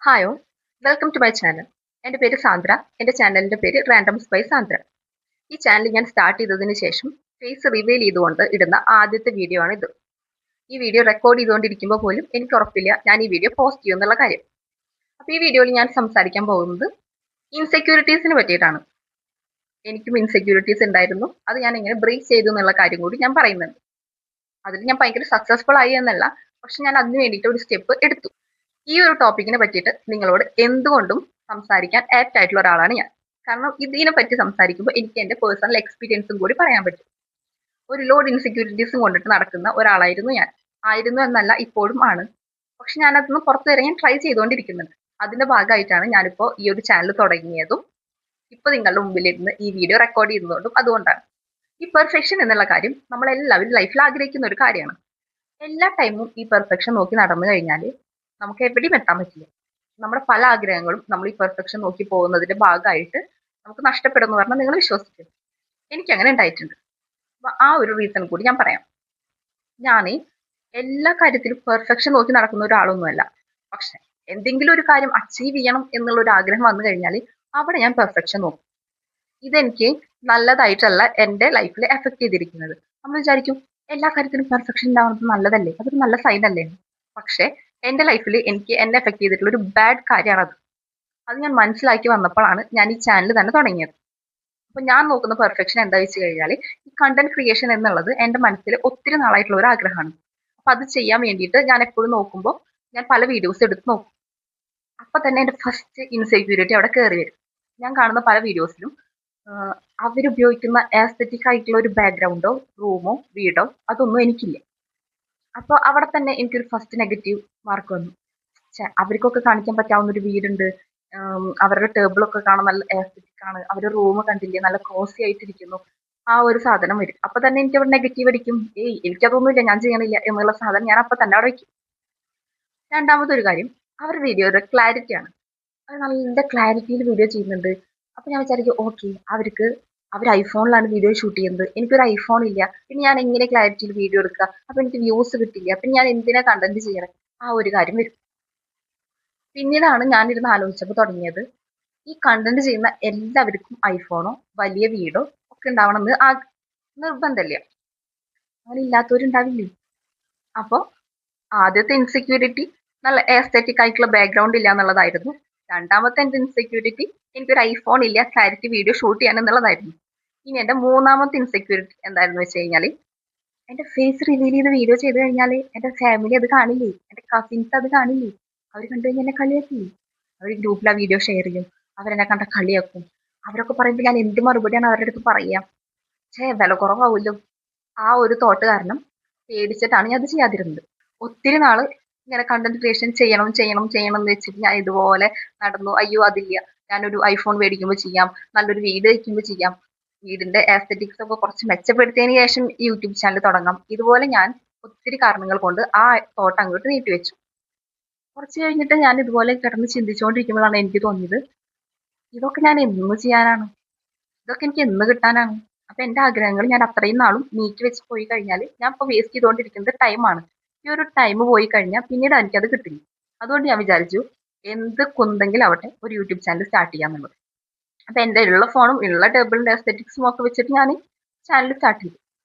Hi all, welcome to my channel. എൻ്റെ പേര് സാന്ദ്ര. എൻ്റെ ചാനലിൻ്റെ പേര് റാൻഡംസ് ബൈ സാന്ദ്ര. ഈ ചാനൽ ഞാൻ സ്റ്റാർട്ട് ചെയ്തതിന് ശേഷം ഫേസ് റിവീൽ ചെയ്തുകൊണ്ട് ഇടുന്ന ആദ്യത്തെ വീഡിയോ ആണ് ഇത്. ഈ വീഡിയോ റെക്കോർഡ് ചെയ്തുകൊണ്ടിരിക്കുമ്പോൾ പോലും എനിക്ക് ഉറപ്പില്ല ഞാൻ ഈ വീഡിയോ പോസ്റ്റ് ചെയ്യും എന്നുള്ള കാര്യം. അപ്പോൾ ഈ വീഡിയോയിൽ ഞാൻ സംസാരിക്കാൻ പോകുന്നത് ഇൻസെക്യൂരിറ്റീസിനെ പറ്റിയിട്ടാണ്. എനിക്കും ഇൻസെക്യൂരിറ്റീസ് ഉണ്ടായിരുന്നു, അത് ഞാൻ എങ്ങനെ ബ്രേക്ക് ചെയ്തു എന്നുള്ള കാര്യം കൂടി ഞാൻ പറയുന്നുണ്ട്. അതിൽ ഞാൻ ഭയങ്കര സക്സസ്ഫുൾ ആയി എന്നല്ല, പക്ഷെ ഞാൻ അതിന് വേണ്ടിയിട്ട് ഒരു സ്റ്റെപ്പ് എടുത്തു. ഈ ഒരു ടോപ്പിക്കിനെ പറ്റിയിട്ട് നിങ്ങളോട് എന്തുകൊണ്ടും സംസാരിക്കാൻ ആപ്റ്റ് ആയിട്ടുള്ള ഒരാളാണ് ഞാൻ. കാരണം ഇതിനെ പറ്റി സംസാരിക്കുമ്പോൾ എനിക്ക് എൻ്റെ പേഴ്സണൽ എക്സ്പീരിയൻസും കൂടി പറയാൻ പറ്റും. ഒരു ലോഡ് ഇൻസെക്യൂരിറ്റീസും കൊണ്ടിട്ട് നടക്കുന്ന ഒരാളായിരുന്നു ഞാൻ. ആയിരുന്നു എന്നല്ല, ഇപ്പോഴും ആണ്. പക്ഷെ ഞാനതൊന്ന് പുറത്തു വരാൻ ട്രൈ ചെയ്തുകൊണ്ടിരിക്കുന്നുണ്ട്. അതിന്റെ ഭാഗമായിട്ടാണ് ഞാനിപ്പോൾ ഈ ഒരു ചാനൽ തുടങ്ങിയതും ഇപ്പൊ നിങ്ങളുടെ മുമ്പിലിരുന്ന് ഈ വീഡിയോ റെക്കോർഡ് ചെയ്യുന്നതുകൊണ്ടും അതുകൊണ്ടാണ്. ഈ പെർഫെക്ഷൻ എന്നുള്ള കാര്യം നമ്മളെല്ലാവരും ലൈഫിൽ ആഗ്രഹിക്കുന്ന ഒരു കാര്യമാണ്. എല്ലാ ടൈമും ഈ പെർഫെക്ഷൻ നോക്കി നടന്നു കഴിഞ്ഞാൽ നമുക്ക് എവിടെയും എത്താൻ പറ്റില്ല. നമ്മുടെ പല ആഗ്രഹങ്ങളും നമ്മൾ ഈ പെർഫെക്ഷൻ നോക്കി പോകുന്നതിന്റെ ഭാഗമായിട്ട് നമുക്ക് നഷ്ടപ്പെടുന്നു പറഞ്ഞാൽ നിങ്ങൾ വിശ്വസിക്കും. എനിക്ക് അങ്ങനെ ഉണ്ടായിട്ടുണ്ട്. അപ്പൊ ആ ഒരു റീസൺ കൂടി ഞാൻ പറയാം. ഞാൻ എല്ലാ കാര്യത്തിലും പെർഫെക്ഷൻ നോക്കി നടക്കുന്ന ഒരാളൊന്നുമല്ല. പക്ഷെ എന്തെങ്കിലും ഒരു കാര്യം അച്ചീവ് ചെയ്യണം എന്നുള്ള ഒരു ആഗ്രഹം വന്നു കഴിഞ്ഞാൽ അവിടെ ഞാൻ പെർഫെക്ഷൻ നോക്കും. ഇതെനിക്ക് നല്ലതായിട്ടല്ല എൻ്റെ ലൈഫിൽ എഫക്ട് ചെയ്തിരിക്കുന്നത്. നമ്മൾ വിചാരിക്കും എല്ലാ കാര്യത്തിലും പെർഫെക്ഷൻ ഉണ്ടാവുന്നത് നല്ലതല്ലേ, അതൊരു നല്ല സൈൻ അല്ലേ. പക്ഷെ എൻ്റെ ലൈഫിൽ എനിക്ക് എന്നെ എഫക്ട് ചെയ്തിട്ടുള്ള ഒരു ബാഡ് കാര്യമാണത്. അത് ഞാൻ മനസ്സിലാക്കി വന്നപ്പോഴാണ് ഞാൻ ഈ ചാനൽ തന്നെ തുടങ്ങിയത്. അപ്പൊ ഞാൻ നോക്കുന്ന പെർഫെക്ഷൻ എന്താ വെച്ച് കഴിഞ്ഞാൽ ഈ കണ്ടന്റ് ക്രിയേഷൻ എന്നുള്ളത് എൻ്റെ മനസ്സിൽ ഒത്തിരി നാളായിട്ടുള്ള ഒരു ആഗ്രഹമാണ്. അപ്പൊ അത് ചെയ്യാൻ വേണ്ടിയിട്ട് ഞാൻ എപ്പോഴും നോക്കുമ്പോൾ ഞാൻ പല വീഡിയോസ് എടുത്ത് നോക്കും. അപ്പൊ തന്നെ എൻ്റെ ഫസ്റ്റ് ഇൻസെക്യൂരിറ്റി അവിടെ കയറി വരും. ഞാൻ കാണുന്ന പല വീഡിയോസിലും അവരുപയോഗിക്കുന്ന ആസ്തറ്റിക് ആയിട്ടുള്ള ഒരു ബാക്ക്ഗ്രൗണ്ടോ റൂമോ വീടോ അതൊന്നും എനിക്കില്ല. അപ്പോൾ അവിടെ തന്നെ എനിക്കൊരു ഫസ്റ്റ് നെഗറ്റീവ് മാർക്ക് വന്നു. അവർക്കൊക്കെ കാണിക്കാൻ പറ്റാവുന്ന ഒരു വീടുണ്ട്, അവരുടെ ടേബിളൊക്കെ കാണാൻ നല്ല ആസ്തറ്റിക് ആണ്, അവരുടെ റൂം കണ്ടില്ലേ നല്ല കോസി ആയിട്ടിരിക്കുന്നു, ആ ഒരു സാധനം വരും. അപ്പൊ തന്നെ എനിക്ക് അവിടെ നെഗറ്റീവ് അടിക്കും. എനിക്കതൊന്നുമില്ല, ഞാൻ ചെയ്യണില്ല എന്നുള്ള സാധനം ഞാൻ അപ്പൊ തന്നെ അവിടെ വയ്ക്കും. രണ്ടാമതൊരു കാര്യം, അവരുടെ വീഡിയോയുടെ ക്ലാരിറ്റി ആണ്. അത് നല്ല ക്ലാരിറ്റിയിൽ വീഡിയോ ചെയ്യുന്നുണ്ട്. അപ്പൊ ഞാൻ വിചാരിക്കും ഓക്കെ, അവർ ഐഫോണിലാണ് വീഡിയോ ഷൂട്ട് ചെയ്യുന്നത്, എനിക്കൊരു ഐഫോൺ ഇല്ല, പിന്നെ ഞാൻ എങ്ങനെ ക്ലാരിറ്റിയിൽ വീഡിയോ എടുക്കുക, അപ്പൊ എനിക്ക് വ്യൂസ് കിട്ടില്ല, പിന്നെ ഞാൻ എന്തിനാ കണ്ടന്റ് ചെയ്യണം, ആ ഒരു കാര്യം വരും. പിന്നീടാണ് ഞാനിരുന്ന് ആലോചിച്ചപ്പോൾ തുടങ്ങിയത്, ഈ കണ്ടന്റ് ചെയ്യുന്ന എല്ലാവർക്കും ഐഫോണോ വലിയ വീടോ ഒക്കെ ഉണ്ടാവണമെന്ന് നിർബന്ധമില്ല, അങ്ങനെ ഇല്ലാത്തവരുണ്ടാവില്ലേ. അപ്പോൾ ആദ്യത്തെ ഇൻസെക്യൂരിറ്റി നല്ല എസ്തെറ്റിക് ആയിട്ടുള്ള ബാക്ക്ഗ്രൗണ്ട് ഇല്ല എന്നുള്ളതായിരുന്നു. രണ്ടാമത്തെ എന്റെ ഇൻസെക്യൂരിറ്റി എനിക്കൊരു ഐഫോൺ ഇല്ല ക്ലാരിറ്റി വീഡിയോ ഷൂട്ട് ചെയ്യാൻ എന്നുള്ളതായിരുന്നു. ഇനി എന്റെ മൂന്നാമത്തെ ഇൻസെക്യൂരിറ്റി എന്തായിരുന്നു വെച്ച് കഴിഞ്ഞാൽ എന്റെ ഫേസ് റിവീൽ ചെയ്ത് വീഡിയോ ചെയ്ത് കഴിഞ്ഞാൽ എന്റെ ഫാമിലി അത് കാണില്ലേ, എന്റെ കസിൻസ് അത് കാണില്ലേ, അവർ കണ്ടു കഴിഞ്ഞാൽ എന്നെ കളിയാക്കില്ലേ. അവർ ഗ്രൂപ്പിൽ ആ വീഡിയോ ഷെയർ ചെയ്യും, അവരെന്നെ കണ്ട കളിയാക്കും. അവരൊക്കെ പറയുമ്പോൾ ഞാൻ എന്ത് മറുപടിയാണ് അവരുടെ അടുത്ത് പറയാ. വില കുറവാവുമല്ലോ. ആ ഒരു തോട്ട് കാരണം പേടിച്ചിട്ടാണ് ഞാൻ അത് ചെയ്യാതിരുന്നത്. ഒത്തിരി നാള് ഇങ്ങനെ കണ്ടന്റ് ക്രിയേഷൻ ചെയ്യണം ചെയ്യണം ചെയ്യണം എന്ന് വെച്ചിട്ട് ഞാൻ ഇതുപോലെ നടന്നു. അയ്യോ അതില്ല, ഞാനൊരു ഐഫോൺ മേടിക്കുമ്പോൾ ചെയ്യാം, നല്ലൊരു വീട് വയ്ക്കുമ്പോൾ ചെയ്യാം, വീടിന്റെ ആസ്തെറ്റിക്സ് ഒക്കെ കുറച്ച് മെച്ചപ്പെടുത്തിയതിന് ശേഷം യൂട്യൂബ് ചാനൽ തുടങ്ങാം. ഇതുപോലെ ഞാൻ ഒത്തിരി കാരണങ്ങൾ കൊണ്ട് ആ തോട്ട് അങ്ങോട്ട് നീട്ടിവെച്ചു. കുറച്ച് കഴിഞ്ഞിട്ട് ഞാൻ ഇതുപോലെ കിടന്ന് ചിന്തിച്ചുകൊണ്ടിരിക്കുമ്പോഴാണ് എനിക്ക് തോന്നിയത്, ഇതൊക്കെ ഞാൻ എന്ന് ചെയ്യാനാണ്, ഇതൊക്കെ എനിക്ക് എന്ന് കിട്ടാനാണ്. അപ്പൊ എന്റെ ആഗ്രഹങ്ങൾ ഞാൻ അത്രയും നാളും നീക്കി വെച്ച് പോയി കഴിഞ്ഞാൽ ഞാൻ ഇപ്പൊ വേസ്റ്റ് ചെയ്തുകൊണ്ടിരിക്കുന്നത് ടൈമാണ്. ഈ ഒരു ടൈം പോയി കഴിഞ്ഞാൽ പിന്നീട് എനിക്കത് കിട്ടില്ല. അതുകൊണ്ട് ഞാൻ വിചാരിച്ചു എന്ത് കുന്തെങ്കിലും ആവട്ടെ ഒരു യൂട്യൂബ് ചാനൽ സ്റ്റാർട്ട് ചെയ്യാന്നുള്ളത്. അപ്പൊ എന്റെ ഉള്ള ഫോണും ഉള്ള ടേബിളിന്റെ എസ്തെറ്റിക്സും ഒക്കെ വെച്ചിട്ട് ഞാൻ ചാനൽ സ്റ്റാർട്ട് ചെയ്തു.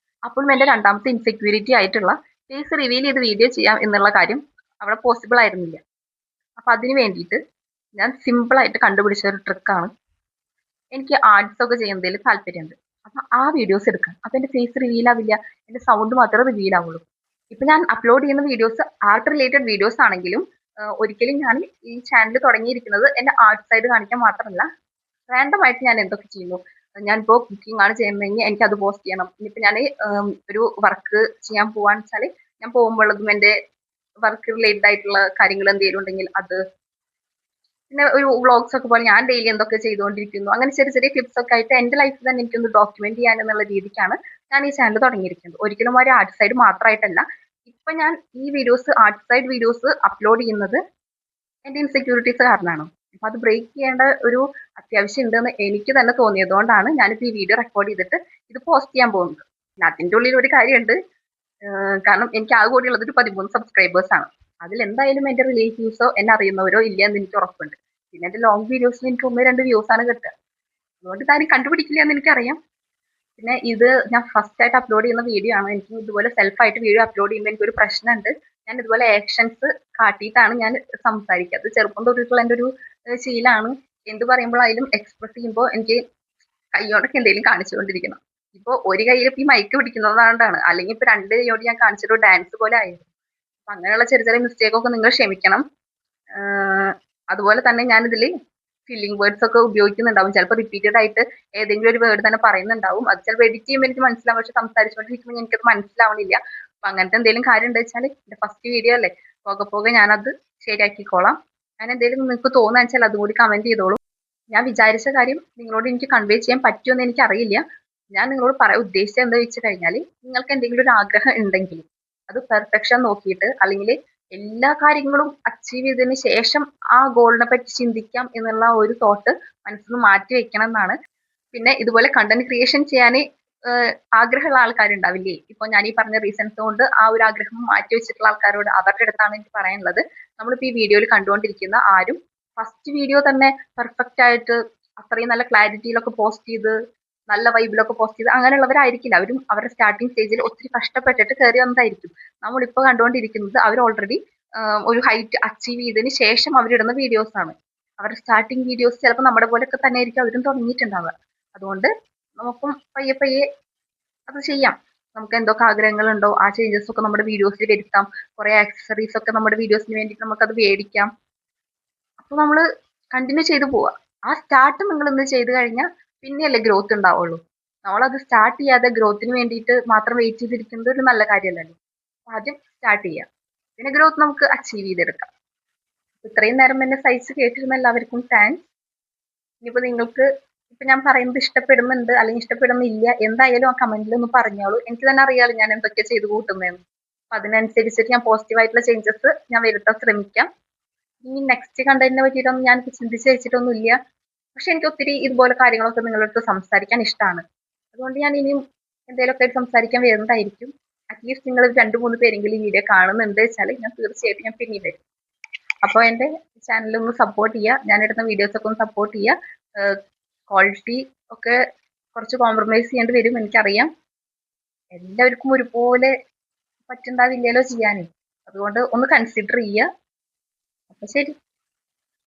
അപ്പോഴും എന്റെ രണ്ടാമത്തെ ഇൻസെക്യൂരിറ്റി ആയിട്ടുള്ള ഫേസ് റിവീൽ ചെയ്ത് വീഡിയോ ചെയ്യാം എന്നുള്ള കാര്യം അവിടെ പോസിബിൾ ആയിരുന്നില്ല. അപ്പൊ അതിന് വേണ്ടിയിട്ട് ഞാൻ സിമ്പിൾ ആയിട്ട് കണ്ടുപിടിച്ച ഒരു ട്രിക്കാണ്, എനിക്ക് ആർട്സ് ഒക്കെ ചെയ്യുന്നതിൽ താല്പര്യമുണ്ട്. അപ്പൊ ആ വീഡിയോസ് എടുക്കാം, അപ്പൊ എന്റെ ഫേസ് റിവീൽ ആവില്ല, എന്റെ സൗണ്ട് മാത്രമേ റിവീൽ ആവുള്ളൂ. ഇപ്പൊ ഞാൻ അപ്ലോഡ് ചെയ്യുന്ന വീഡിയോസ് ആർട്ട് റിലേറ്റഡ് വീഡിയോസ് ആണെങ്കിലും ഒരിക്കലും ഞാൻ ഈ ചാനൽ തുടങ്ങിയിരിക്കുന്നത് എന്റെ ആർട്ട് സൈഡ് കാണിക്കാൻ മാത്രമല്ല, റാൻഡം ആയിട്ട് ഞാൻ എന്തൊക്കെ ചെയ്യുന്നു. ഞാനിപ്പോ കുക്കിംഗ് ആണ് ചെയ്യുന്നതെങ്കിൽ എനിക്ക് അത് പോസ്റ്റ് ചെയ്യണം. ഇനിയിപ്പോ ഞാൻ ഒരു വർക്ക് ചെയ്യാൻ പോവാന്ന് വെച്ചാൽ ഞാൻ പോകുമ്പോഴതും എന്റെ വർക്ക് റിലേറ്റഡ് ആയിട്ടുള്ള കാര്യങ്ങൾ എന്തെങ്കിലും ഉണ്ടെങ്കിൽ അത്, പിന്നെ ഒരു വ്ളോഗ്സ് ഒക്കെ പോലെ ഞാൻ ഡെയിലി എന്തൊക്കെ ചെയ്തുകൊണ്ടിരിക്കുന്നു, അങ്ങനെ ചെറിയ ചെറിയ ക്ലിപ്സ് ഒക്കെ ആയിട്ട് എന്റെ ലൈഫിൽ തന്നെ എനിക്കൊന്ന് ഡോക്യുമെന്റ് ചെയ്യാൻ എന്നുള്ള രീതിക്കാണ് ഞാൻ ഈ ചാനൽ തുടങ്ങിയിരിക്കുന്നത്. ഒരിക്കലും ഒരു ആർട്ട് സൈഡ് മാത്രമായിട്ടല്ല. ഇപ്പൊ ഞാൻ ഈ videos art side videos upload ചെയ്യുന്നത് എന്റെ ഇൻസെക്യൂരിറ്റീസ് കാരണമാണ്. അപ്പൊ അത് ബ്രേക്ക് ചെയ്യേണ്ട ഒരു അത്യാവശ്യം ഉണ്ടെന്ന് എനിക്ക് തന്നെ തോന്നിയതുകൊണ്ടാണ് ഞാനിപ്പോ ഈ വീഡിയോ റെക്കോർഡ് ചെയ്തിട്ട് ഇത് പോസ്റ്റ് ചെയ്യാൻ പോകുന്നത്. പിന്നെ അതിന്റെ ഉള്ളിൽ ഒരു കാര്യമുണ്ട്, കാരണം എനിക്ക് ആകെ കൂടിയുള്ളത് ഒരു 13 സബ്സ്ക്രൈബേഴ്സ് ആണ്. അതിൽ എന്തായാലും എന്റെ റിലേറ്റീവ്സോ എന്നെ അറിയുന്നവരോ ഇല്ല എന്ന് എനിക്ക് ഉറപ്പുണ്ട്. പിന്നെ എന്റെ ലോങ് വീഡിയോസിന് എനിക്ക് 1-2 വ്യൂസ് ആണ് കിട്ടുക. അതുകൊണ്ട് താനും കണ്ടുപിടിക്കില്ല എന്ന് എനിക്കറിയാം. പിന്നെ ഇത് ഞാൻ ഫസ്റ്റ് ആയിട്ട് അപ്ലോഡ് ചെയ്യുന്ന വീഡിയോ ആണ്. എനിക്ക് ഇതുപോലെ സെൽഫായിട്ട് വീഡിയോ അപ്ലോഡ് ചെയ്യുമ്പോൾ എനിക്കൊരു പ്രശ്നമുണ്ട്. ഞാൻ ഇതുപോലെ ആക്ഷൻസ് കാട്ടിയിട്ടാണ് ഞാൻ സംസാരിക്കുക. അത് ചെറുപ്പം തൊട്ടിട്ടുള്ള എൻ്റെ ഒരു ശീലമാണ്. എന്ത് പറയുമ്പോഴായാലും എക്സ്പ്രസ് ചെയ്യുമ്പോൾ എനിക്ക് കൈയോടൊക്കെ എന്തെങ്കിലും കാണിച്ചുകൊണ്ടിരിക്കണം. ഇപ്പൊ ഒരു കയ്യിൽ ഈ മൈക്ക് പിടിക്കുന്നതുകൊണ്ടാണ്, അല്ലെങ്കിൽ ഇപ്പൊ രണ്ട് കൈയോട് ഞാൻ കാണിച്ചിട്ട് ഡാൻസ് പോലെ ആയിരുന്നു. അപ്പൊ അങ്ങനെയുള്ള ചെറിയ ചെറിയ മിസ്റ്റേക്ക് ഒക്കെ നിങ്ങൾ ക്ഷമിക്കണം. അതുപോലെ തന്നെ ഞാൻ ഇതിൽ ഫില്ലിംഗ് വേർഡ്സ് ഒക്കെ ഉപയോഗിക്കുന്നുണ്ടാവും. ചിലപ്പോൾ റിപ്പീറ്റഡ് ആയിട്ട് ഏതെങ്കിലും ഒരു വേർഡ് തന്നെ പറയുന്നുണ്ടാവും. അത് ചിലപ്പോൾ എഡിറ്റ് ചെയ്യുമ്പോൾ എനിക്ക് മനസ്സിലാവും, പക്ഷെ സംസാരിച്ചുകൊണ്ടിരിക്കുമ്പോൾ എനിക്കത് മനസ്സിലാവണില്ല. അപ്പൊ അങ്ങനത്തെ എന്തെങ്കിലും കാര്യം ഉണ്ട് വെച്ചാൽ എന്റെ ഫസ്റ്റ് വീഡിയോ അല്ലേ, പോകെ പോകെ ഞാനത് ശരിയാക്കിക്കോളാം. അങ്ങനെ എന്തെങ്കിലും നിങ്ങൾക്ക് തോന്നുക വെച്ചാൽ അതും കൂടി കമന്റ് ചെയ്തോളൂ. ഞാൻ വിചാരിച്ച കാര്യം നിങ്ങളോട് എനിക്ക് കൺവേ ചെയ്യാൻ പറ്റുമെന്ന് എനിക്ക് അറിയില്ല. ഞാൻ നിങ്ങളോട് പറയാൻ ഉദ്ദേശിച്ചത് എന്താ വെച്ച് കഴിഞ്ഞാൽ, നിങ്ങൾക്ക് എന്തെങ്കിലും ഒരു ആഗ്രഹം ഉണ്ടെങ്കിൽ അത് പെർഫെക്ഷൻ നോക്കിയിട്ട്, അല്ലെങ്കിൽ എല്ലാ കാര്യങ്ങളും അച്ചീവ് ചെയ്തതിന് ശേഷം ആ ഗോളിനെ പറ്റി ചിന്തിക്കാം എന്നുള്ള ഒരു തോട്ട് മനസ്സിൽ നിന്ന് മാറ്റി വെക്കണം എന്നാണ്. പിന്നെ ഇതുപോലെ കണ്ടന്റ് ക്രിയേഷൻ ചെയ്യാൻ ആഗ്രഹമുള്ള ആൾക്കാരുണ്ടാവില്ലേ, ഇപ്പൊ ഞാൻ ഈ പറഞ്ഞ റീസൺസ് കൊണ്ട് ആ ഒരു ആഗ്രഹം മാറ്റി വെച്ചിട്ടുള്ള ആൾക്കാരോട് അവരുടെ അടുത്താണ് എനിക്ക് പറയാനുള്ളത്. നമ്മളിപ്പോ ഈ വീഡിയോയിൽ കണ്ടുകൊണ്ടിരിക്കുന്ന ആരും ഫസ്റ്റ് വീഡിയോ തന്നെ പെർഫെക്റ്റ് ആയിട്ട് അത്രയും നല്ല ക്ലാരിറ്റിയിലൊക്കെ പോസ്റ്റ് ചെയ്ത് നല്ല വൈബിലൊക്കെ പോസ്റ്റ് ചെയ്ത് അങ്ങനെയുള്ളവരായിരിക്കില്ല. അവരും അവരുടെ സ്റ്റാർട്ടിങ് സ്റ്റേജിൽ ഒത്തിരി കഷ്ടപ്പെട്ടിട്ട് കയറി വന്നതായിരിക്കും. നമ്മളിപ്പോൾ കണ്ടുകൊണ്ടിരിക്കുന്നത് അവർ ഓൾറെഡി ഒരു ഹൈറ്റ് അച്ചീവ് ചെയ്തതിന് ശേഷം അവരിടുന്ന വീഡിയോസ് ആണ്. അവരുടെ സ്റ്റാർട്ടിങ് വീഡിയോസ് ചിലപ്പോൾ നമ്മുടെ പോലെയൊക്കെ തന്നെ ആയിരിക്കും അവരും തുടങ്ങിയിട്ടുണ്ടാവുക. അതുകൊണ്ട് നമുക്കും പയ്യെ പയ്യെ അത് ചെയ്യാം. നമുക്ക് എന്തൊക്കെ ആഗ്രഹങ്ങളുണ്ടോ ആ ചേഞ്ചസ് ഒക്കെ നമ്മുടെ വീഡിയോസിൽ വരുത്താം. കുറെ ആക്സസറീസ് ഒക്കെ നമ്മുടെ വീഡിയോസിന് വേണ്ടിയിട്ട് നമുക്കത് മേടിക്കാം. അപ്പൊ നമ്മൾ കണ്ടിന്യൂ ചെയ്തു പോവുക. ആ സ്റ്റാർട്ട് നിങ്ങൾ ഇന്ന് ചെയ്ത് കഴിഞ്ഞാൽ പിന്നെയല്ലേ ഗ്രോത്ത് ഉണ്ടാവുള്ളൂ. നമ്മളത് സ്റ്റാർട്ട് ചെയ്യാതെ ഗ്രോത്തിന് വേണ്ടിയിട്ട് മാത്രം വെയിറ്റ് ചെയ്തിരിക്കുന്നത് ഒരു നല്ല കാര്യമല്ലല്ലോ. ആദ്യം സ്റ്റാർട്ട് ചെയ്യാം, പിന്നെ ഗ്രോത്ത് നമുക്ക് അച്ചീവ് ചെയ്തെടുക്കാം. ഇത്രയും നേരം എന്നെ സഹിച്ച് കേട്ടിരുന്ന എല്ലാവർക്കും താങ്ക്സ്. ഇനിയിപ്പോ നിങ്ങൾക്ക് ഇപ്പൊ ഞാൻ പറയുന്നത് ഇഷ്ടപ്പെടുന്നുണ്ട് അല്ലെങ്കിൽ ഇഷ്ടപ്പെടുന്നില്ല, എന്തായാലും ആ കമന്റിൽ ഒന്ന് പറഞ്ഞോളൂ. എനിക്ക് തന്നെ അറിയാലോ ഞാൻ എന്തൊക്കെ ചെയ്ത് കൂട്ടുന്നതെന്ന്. അപ്പൊ അതിനനുസരിച്ചിട്ട് ഞാൻ പോസിറ്റീവ് ആയിട്ടുള്ള ചേഞ്ചസ് ഞാൻ വരുത്താൻ ശ്രമിക്കാം. ഇനി നെക്സ്റ്റ് കണ്ടന്റിനെ പറ്റിയിട്ടൊന്നും ഞാൻ ചിന്തിച്ച് വെച്ചിട്ടൊന്നുമില്ല. പക്ഷെ എനിക്ക് ഒത്തിരി ഇതുപോലെ കാര്യങ്ങളൊക്കെ നിങ്ങളുടെ അടുത്ത് സംസാരിക്കാൻ ഇഷ്ടമാണ്. അതുകൊണ്ട് ഞാൻ ഇനിയും എന്തെങ്കിലുമൊക്കെ സംസാരിക്കാൻ വരുന്നതായിരിക്കും. അറ്റ്ലീസ്റ്റ് നിങ്ങൾ 2-3 പേരെങ്കിലും ഈ വീഡിയോ കാണുന്നുണ്ട് വെച്ചാൽ ഞാൻ തീർച്ചയായിട്ടും ഞാൻ പിന്നീട് വരും. അപ്പോൾ എൻ്റെ ചാനൽ ഒന്ന് സപ്പോർട്ട് ചെയ്യുക, ഞാൻ ഇടുന്ന വീഡിയോസ് ഒക്കെ ഒന്ന് സപ്പോർട്ട് ചെയ്യുക. ക്വാളിറ്റി ഒക്കെ കുറച്ച് കോംപ്രമൈസ് ചെയ്യേണ്ടി വരും എനിക്കറിയാം. എല്ലാവർക്കും ഒരുപോലെ പറ്റുണ്ടാവില്ലല്ലോ ചെയ്യാനേ. അതുകൊണ്ട് ഒന്ന് കൺസിഡർ ചെയ്യുക. അപ്പൊ ശരി.